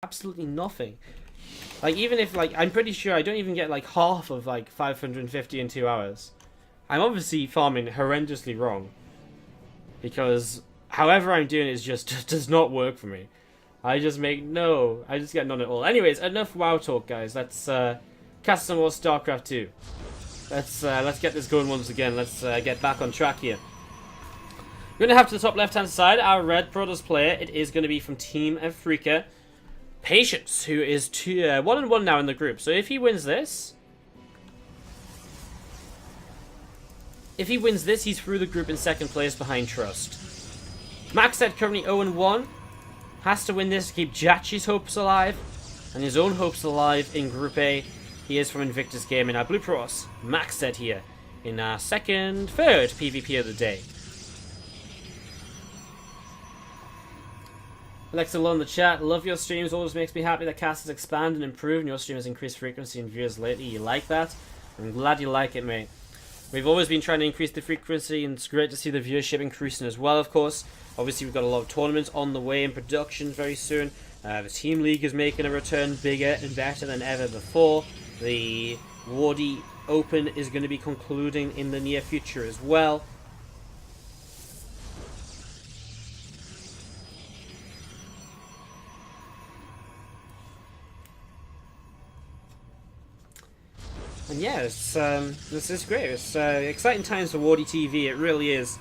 absolutely nothing. Like, even if, like, I'm pretty sure I don't even get, like, half of, like, 550 in 2 hours. I'm obviously farming horrendously wrong. Because however I'm doing it is just does not work for me. I just get none at all. Anyways, enough WoW talk, guys. Let's cast some more StarCraft 2. Let's get this going once again. Let's get back on track here. We're going to have to the top left-hand side our Red Brothers player. It is going to be from Team Africa. Patience, who is 1-1 now in the group. So if he wins this... he's through the group in second place behind Trust. MacSed currently 0-1. Has to win this to keep Jachi's hopes alive. And his own hopes alive in Group A. He is from Invictus Gaming. Our Blue Pros, MacSed here. In our third PvP of the day. Alexa Low in the chat. Love your streams. Always makes me happy that casts expand and improve. And your stream has increased frequency and viewers lately. You like that? I'm glad you like it, mate. We've always been trying to increase the frequency, and it's great to see the viewership increasing as well, of course. Obviously, we've got a lot of tournaments on the way in production very soon. The Team League is making a return bigger and better than ever before. The Wardy Open is going to be concluding in the near future as well. And yeah, this is great. It's exciting times for WardiTV, it really is.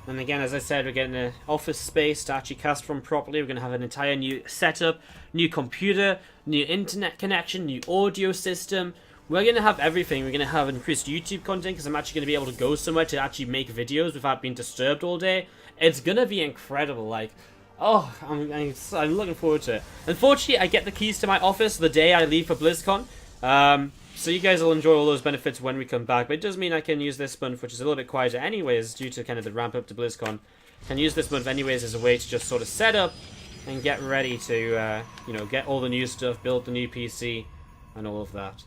And again, as I said, we're getting an office space to actually cast from properly. We're going to have an entire new setup, new computer, new internet connection, new audio system. We're going to have everything. We're going to have increased YouTube content because I'm actually going to be able to go somewhere to actually make videos without being disturbed all day. It's going to be incredible. Like, oh, I'm looking forward to it. Unfortunately, I get the keys to my office the day I leave for BlizzCon. So you guys will enjoy all those benefits when we come back. But it does mean I can use this month, which is a little bit quieter anyways, due to kind of the ramp up to BlizzCon. Can use this month anyways as a way to just sort of set up and get ready to, you know, get all the new stuff, build the new PC, and all of that.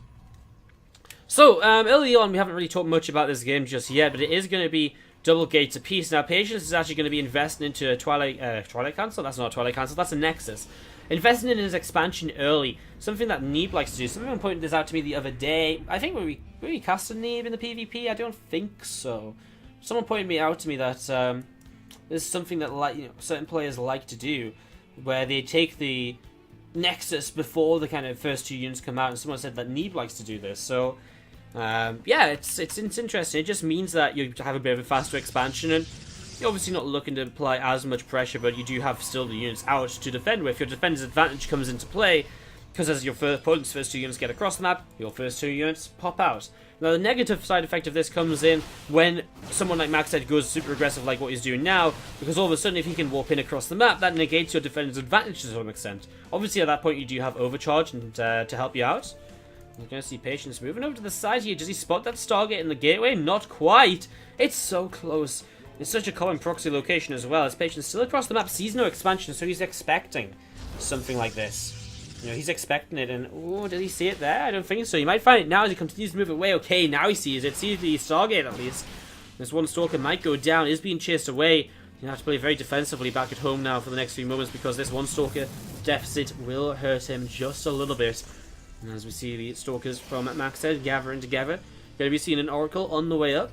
So, early on, we haven't really talked much about this game just yet, but it is going to be double gates apiece. Now, Patience is actually going to be investing into a Twilight Council? That's not a Twilight Council, that's a Nexus. Investing in his expansion early, something that Neeb likes to do. Someone pointed this out to me the other day. I think were we casting Neeb in the PvP? I don't think so. Someone pointed me out to me that this is something that certain players like to do, where they take the Nexus before the kind of first 2 units come out, and someone said that Neeb likes to do this. So yeah, it's interesting. It just means that you have a bit of a faster expansion, and you're obviously not looking to apply as much pressure, but you do have still the units out to defend with. Your defender's advantage comes into play, because as your opponent's first 2 units get across the map, your first 2 units pop out. Now, the negative side effect of this comes in when someone like MacSed goes super aggressive like what he's doing now, because all of a sudden, if he can warp in across the map, that negates your defender's advantage to some extent. Obviously, at that point, you do have overcharge and, to help you out. You're going to see Patience moving over to the side here. Does he spot that Stargate in the gateway? Not quite. It's so close. It's such a common proxy location as well. As Patience still across the map, sees no expansion, so he's expecting something like this. You know, he's expecting it, and oh, did he see it there? I don't think so. You might find it now as he continues to move away. Okay, now he sees it. Sees the Stargate at least. This one Stalker might go down. Is being chased away. You have to play very defensively back at home now for the next few moments, because this one Stalker deficit will hurt him just a little bit. And as we see the Stalkers from MacSed gathering together, going to be seeing an Oracle on the way up.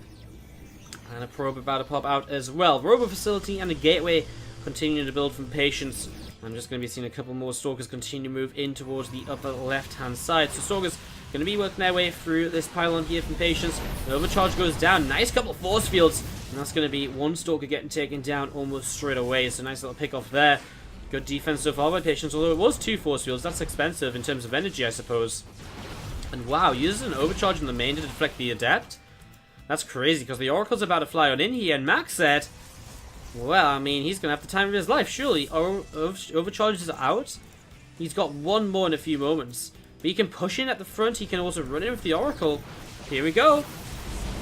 And a probe about to pop out as well. Robo facility and a gateway continuing to build from Patience. I'm just going to be seeing a couple more Stalkers continue to move in towards the upper left-hand side. So Stalkers going to be working their way through this pylon here from Patience. The overcharge goes down. Nice couple of force fields. And that's going to be one Stalker getting taken down almost straight away. So nice little pick off there. Good defense so far by Patience, although it was 2 force fields. That's expensive in terms of energy, I suppose. And wow, uses an overcharge in the main to deflect the Adept. That's crazy, because the Oracle's about to fly on in here, and MacSed, well, I mean, he's going to have the time of his life, surely. Overcharge is out. He's got one more in a few moments. But he can push in at the front, he can also run in with the Oracle. Here we go.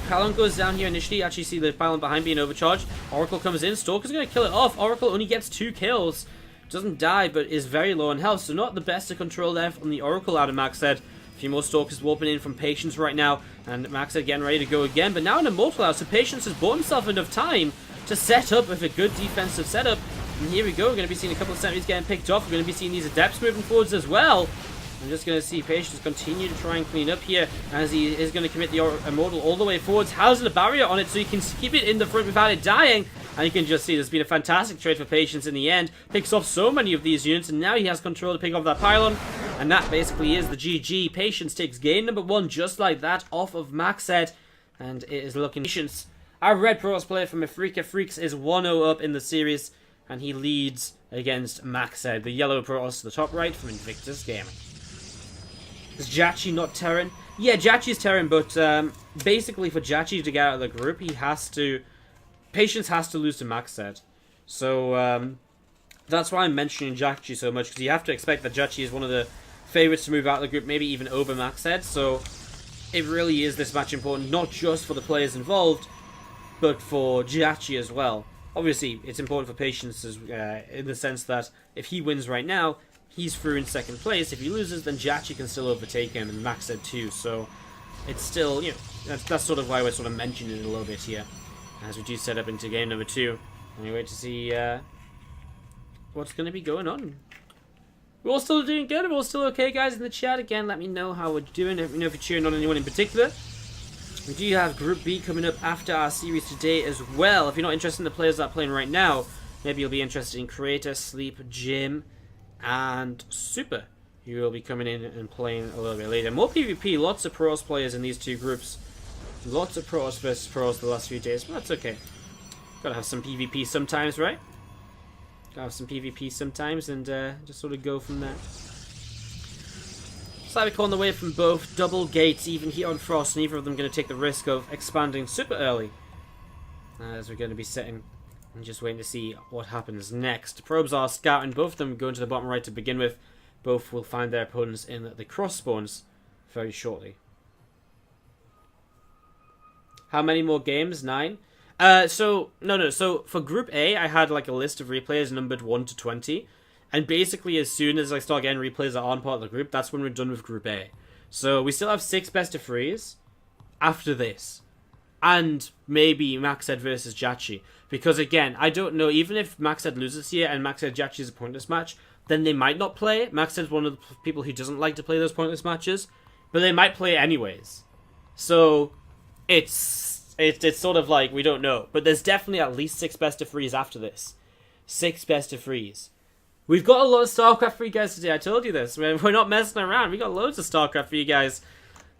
Pylon goes down here initially. Actually see the pylon behind being overcharged. Oracle comes in, Stalker's going to kill it off. Oracle only gets 2 kills. Doesn't die, but is very low on health, so not the best to control there from the Oracle out of MacSed. A few more Stalkers warping in from Patience right now, and MacSed getting ready to go again, but now an Immortal out, so Patience has bought himself enough time to set up with a good defensive setup. And here we go. We're going to be seeing a couple of sentries getting picked off. We're going to be seeing these adepts moving forwards as well. I'm just going to see Patience continue to try and clean up here as he is going to commit the Immortal all the way forwards. Has a barrier on it so he can keep it in the front without it dying. And you can just see there's been a fantastic trade for Patience in the end. Picks off so many of these units, and now he has control to pick off that pylon. And that basically is the GG. Patience takes game number 1 just like that off of MacSed. And it is looking... Patience, our red Protoss player from Afrika Freaks, is 1-0 up in the series. And he leads against MacSed, the yellow Protoss to the top right from Invictus Gaming. Is Jachi not Terran? Yeah, Jachi's Terran, but basically for Jachi to get out of the group, he has to... Patience has to lose to MacSed. So that's why I'm mentioning Jachi so much, because you have to expect that Jachi is one of the favourites to move out of the group, maybe even over MacSed. So it really is this match important, not just for the players involved, but for Jachi as well. Obviously, it's important for Patience in the sense that if he wins right now, he's through in second place. If he loses, then Jachi can still overtake him, and MacSed too. So it's still, you know, that's sort of why we're sort of mentioning it a little bit here, as we do set up into game number 2. And we wait to see what's going to be going on. We're all still doing good. We're all still okay, guys, in the chat. Again, let me know how we're doing. Let me know if you're cheering on anyone in particular. We do have Group B coming up after our series today as well. If you're not interested in the players that are playing right now, maybe you'll be interested in Creator, Sleep, Jim, and Super, who will be coming in and playing a little bit later. More PvP, lots of Protoss players in these two groups. Lots of Protoss versus Protoss the last few days, but that's okay. Gotta have some PvP sometimes, right? Gotta have some PvP sometimes, and just sort of go from there. Cybercore on the way from both double gates, even here on Frost. Neither of them going to take the risk of expanding super early, as we're going to be sitting and just waiting to see what happens next. Probes are scouting, both of them going to the bottom right to begin with. Both will find their opponents in the cross spawns very shortly. How many more games? 9? So for Group A, I had like a list of replayers numbered 1 to 20. And basically, as soon as I start getting replays that aren't part of the group, that's when we're done with Group A. So we still have 6 best of 3s after this. And maybe MacSed versus Jachi. Because again, I don't know, even if MacSed loses here and MacSed Jachi is a pointless match, then they might not play. MacSed's one of the people who doesn't like to play those pointless matches. But they might play anyways. So it's sort of like, we don't know. But there's definitely at least 6 best of 3s after this. 6 best of 3s. We've got a lot of StarCraft for you guys today. I told you this. We're not messing around. We got loads of StarCraft for you guys.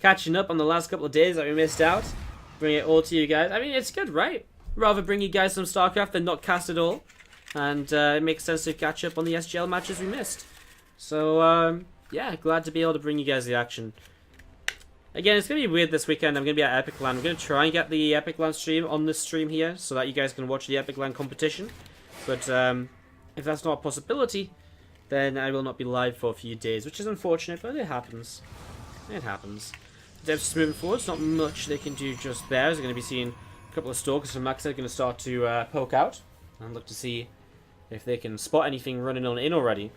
Catching up on the last couple of days that we missed out. Bring it all to you guys. I mean, it's good, right? Rather bring you guys some StarCraft than not cast at all. And it makes sense to catch up on the SGL matches we missed. So, yeah, glad to be able to bring you guys the action. Again, it's going to be weird this weekend. I'm going to be at Epic Land. I'm going to try and get the Epic Land stream on this stream here so that you guys can watch the Epic Land competition. But, if that's not a possibility, then I will not be live for a few days, which is unfortunate, but it happens. It happens. Devs just moving forward. It's not much they can do just there. They're going to be seeing a couple of stalkers from MacSed going to start to poke out and look to see if they can spot anything running on in already.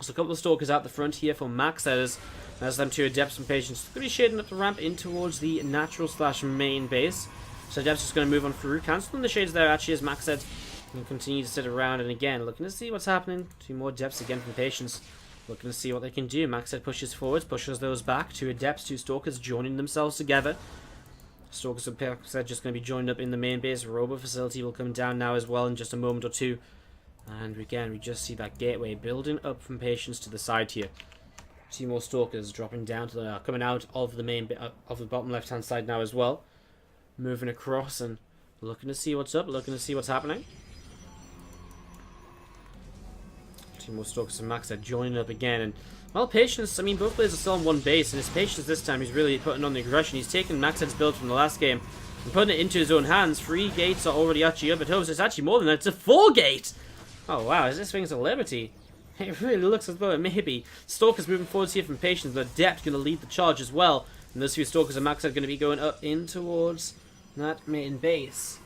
So a couple of stalkers out the front here for MacSed as them 2 Adepts and Patience. Going to be shading up the ramp in towards the natural/main base. So Adepts just going to move on through, cancelling the shades there actually as MacSed and continue to sit around, and again looking to see what's happening. 2 more Adepts again from Patience, looking to see what they can do. MacSed pushes forwards, pushes those back. 2 Adepts, 2 Stalkers joining themselves together. Stalkers and MacSed just going to be joined up in the main base. Robo facility will come down now as well in just a moment or two. And again, we just see that gateway building up from Patience to the side here. 2 more Stalkers dropping down to the coming out of the main bit of the bottom left hand side now as well. Moving across and looking to see what's up, looking to see what's happening. 2 more Stalkers and MacSed joining up again, and well, Patience, I mean, both players are still on one base, and it's Patience this time. He's really putting on the aggression. He's taken MacSed's build from the last game and putting it into his own hands. 3 gates are already actually up at home, so it's actually more than that. It's a 4 gate! Oh wow, this Wings of Liberty. It really looks as though it may be. Stalkers moving forwards here from Patience, but Adept going to lead the charge as well. And those 2 Stalkers and MacSed going to be going up in towards that main base.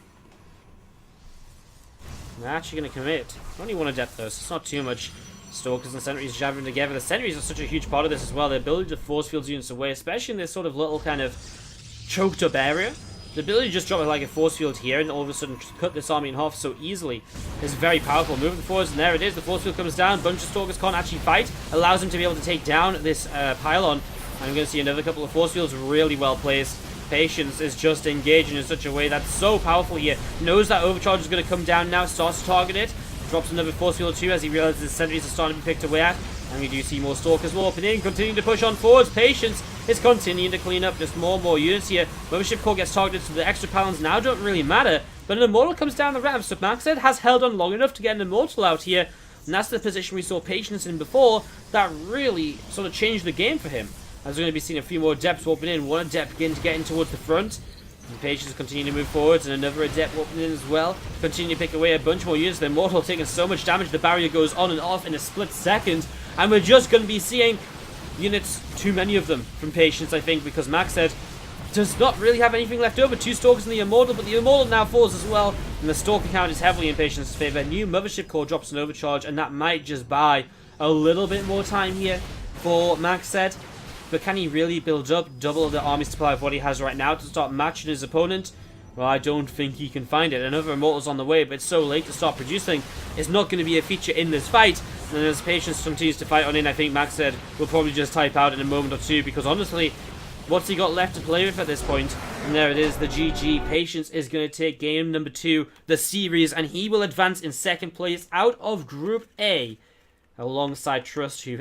They're actually going to commit. Only 1 Adept though, so it's not too much. Stalkers and Sentries jabbing together. The Sentries are such a huge part of this as well. Their ability to force field units away, especially in this sort of little kind of choked up area. The The ability to just drop like a force field here and all of a sudden cut this army in half so easily is very powerful. Moving forwards, and there it is. The force field comes down. Bunch of Stalkers can't actually fight. Allows him to be able to take down this pylon. I'm going to see another couple of force fields really well placed. Patience is just engaging in such a way that's so powerful here. Knows that overcharge is going to come down now. Starts to target it. Drops another force field too as he realizes the sentries are starting to be picked away at. And we do see more Stalkers warping in, continuing to push on forwards. Patience is continuing to clean up just more and more units here. Mothership Core gets targeted, so the extra pylons now don't really matter. But an Immortal comes down the ramp, so MacSed has held on long enough to get an Immortal out here. And that's the position we saw Patience in before. That really sort of changed the game for him. As we're going to be seeing a few more Adepts warping in. One Adept begin to get in towards the front. And Patience continue to move forwards, and another Adept warping in as well. Continue to pick away a bunch more units. The Immortal taking so much damage, the barrier goes on and off in a split second. And we're just going to be seeing units, too many of them, from Patience, I think, because MacSed does not really have anything left over. 2 Stalkers and the Immortal, but the Immortal now falls as well. And the Stalker count is heavily in Patience's favor. New Mothership Core drops an overcharge, and that might just buy a little bit more time here for MacSed. But can he really build up double the army supply of what he has right now to start matching his opponent? Well, I don't think he can find it. Another Immortal's on the way, but it's so late to start producing. It's not going to be a feature in this fight. And as Patience continues to fight on in, I think MacSed will probably just type out in a moment or two, because honestly, what's he got left to play with at this point? And there it is, the GG. Patience is going to take game number 2, the series, and he will advance in 2nd place out of Group A, alongside Trust, who've